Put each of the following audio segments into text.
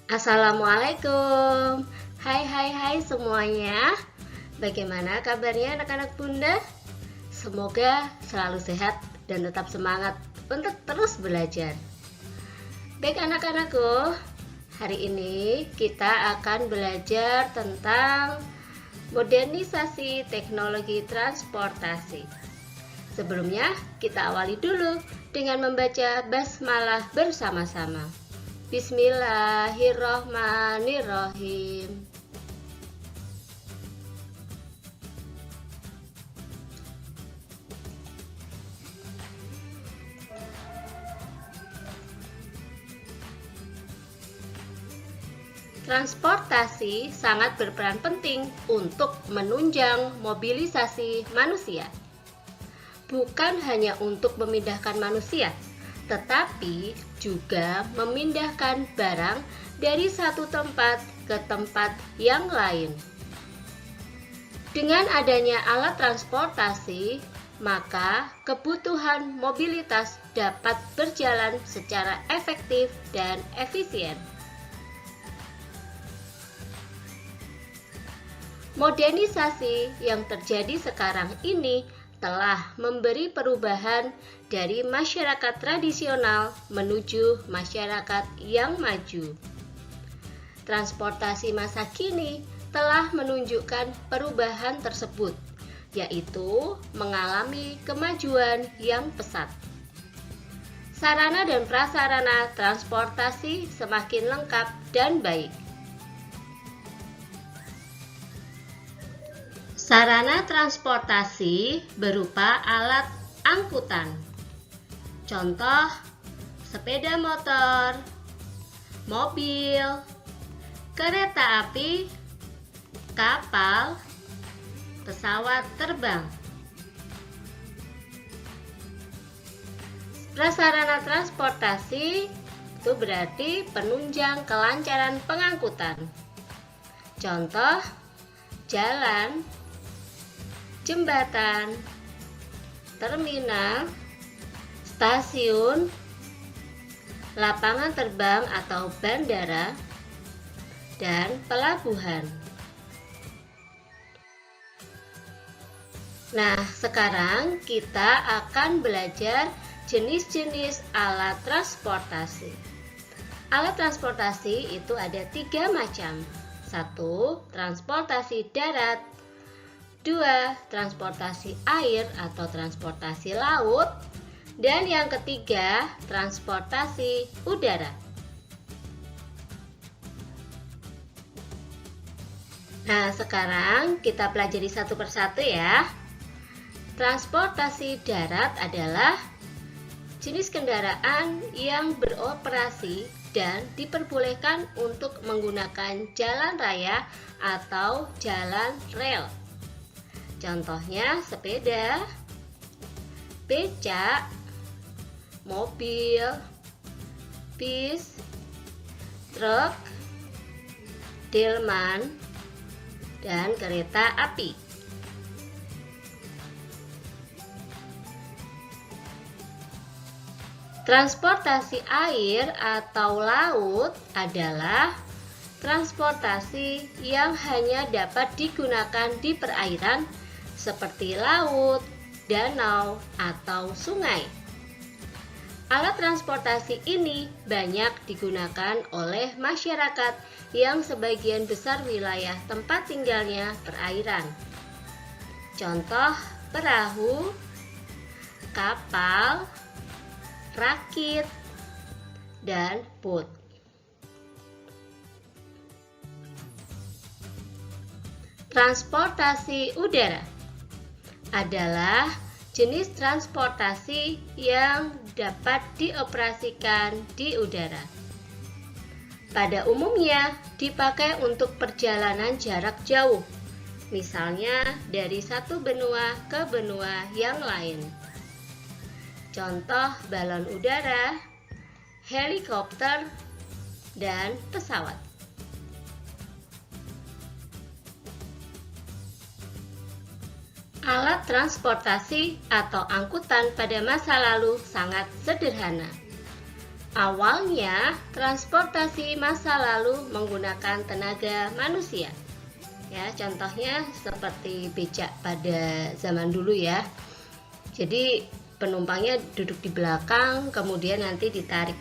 Assalamualaikum. Hai semuanya. Bagaimana kabarnya anak-anak Bunda? Semoga selalu sehat dan tetap semangat untuk terus belajar. Baik anak-anakku, hari ini kita akan belajar tentang modernisasi teknologi transportasi. Sebelumnya kita awali dulu dengan membaca basmalah bersama-sama. Bismillahirrohmanirrohim. Transportasi sangat berperan penting untuk menunjang mobilisasi manusia. Bukan hanya untuk memindahkan manusia, tetapi juga memindahkan barang dari satu tempat ke tempat yang lain. Dengan adanya alat transportasi, maka kebutuhan mobilitas dapat berjalan secara efektif dan efisien. Modernisasi yang terjadi sekarang ini telah memberi perubahan dari masyarakat tradisional menuju masyarakat yang maju. Transportasi masa kini telah menunjukkan perubahan tersebut, yaitu mengalami kemajuan yang pesat. Sarana dan prasarana transportasi semakin lengkap dan baik. Sarana transportasi berupa alat angkutan. Contoh, sepeda motor, mobil, kereta api, kapal, pesawat terbang. Prasarana transportasi itu berarti penunjang kelancaran pengangkutan. Contoh, jalan, jembatan, terminal, stasiun, lapangan terbang atau bandara, dan pelabuhan. Nah, sekarang kita akan belajar jenis-jenis alat transportasi. Alat transportasi itu ada 3 macam. 1. Transportasi darat. 2. Transportasi air atau transportasi laut. Dan yang ketiga, transportasi udara. Nah, sekarang kita pelajari satu persatu ya. Transportasi darat adalah jenis kendaraan yang beroperasi dan diperbolehkan untuk menggunakan jalan raya atau jalan rel. Contohnya sepeda, becak, mobil, bis, truk, delman, dan kereta api. Transportasi air atau laut adalah transportasi yang hanya dapat digunakan di perairan seperti laut, danau, atau sungai. Alat transportasi ini banyak digunakan oleh masyarakat yang sebagian besar wilayah tempat tinggalnya perairan. Contoh, perahu, kapal, rakit, dan boat. Transportasi udara adalah jenis transportasi yang dapat dioperasikan di udara. Pada umumnya dipakai untuk perjalanan jarak jauh, misalnya dari satu benua ke benua yang lain. Contoh balon udara, helikopter, dan pesawat. Alat transportasi atau angkutan pada masa lalu sangat sederhana. Awalnya, transportasi masa lalu menggunakan tenaga manusia. Ya, contohnya seperti becak pada zaman dulu ya. Jadi penumpangnya duduk di belakang, kemudian nanti ditarik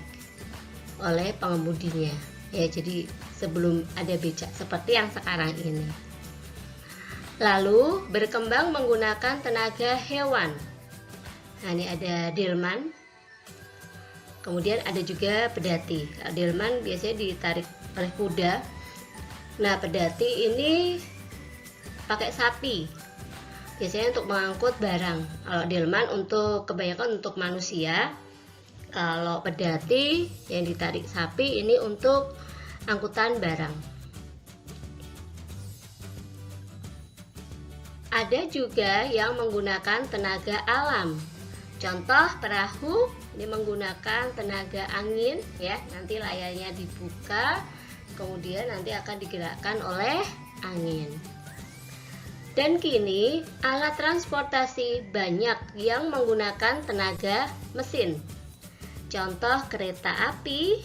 oleh pengemudinya. Ya, jadi sebelum ada becak seperti yang sekarang ini. Lalu berkembang menggunakan tenaga hewan. Nah, ini ada delman. Kemudian ada juga pedati. Delman biasanya ditarik oleh kuda. Nah, pedati ini pakai sapi. Biasanya untuk mengangkut barang. Kalau delman untuk kebanyakan untuk manusia. Kalau pedati yang ditarik sapi ini untuk angkutan barang. Ada juga yang menggunakan tenaga alam. Contoh perahu ini menggunakan tenaga angin ya. Nanti layarnya dibuka, kemudian nanti akan digerakkan oleh angin. Dan kini alat transportasi banyak yang menggunakan tenaga mesin. Contoh kereta api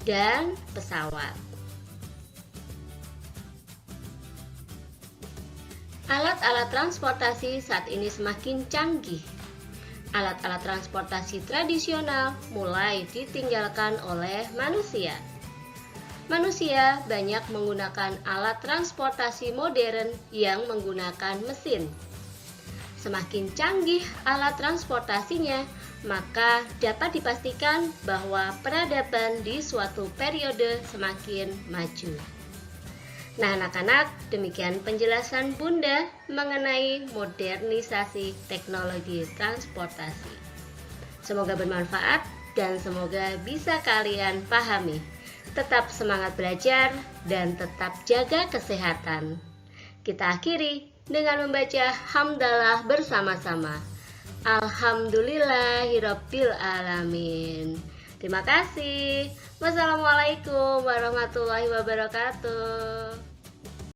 dan pesawat. Alat-alat transportasi saat ini semakin canggih. Alat-alat transportasi tradisional mulai ditinggalkan oleh manusia. Manusia banyak menggunakan alat transportasi modern yang menggunakan mesin. Semakin canggih alat transportasinya, maka dapat dipastikan bahwa peradaban di suatu periode semakin maju. Nah, anak-anak, demikian penjelasan Bunda mengenai modernisasi teknologi transportasi. Semoga bermanfaat dan semoga bisa kalian pahami. Tetap semangat belajar dan tetap jaga kesehatan. Kita akhiri dengan membaca hamdalah bersama-sama. Alhamdulillahirabbil alamin. Terima kasih. Wassalamualaikum warahmatullahi wabarakatuh.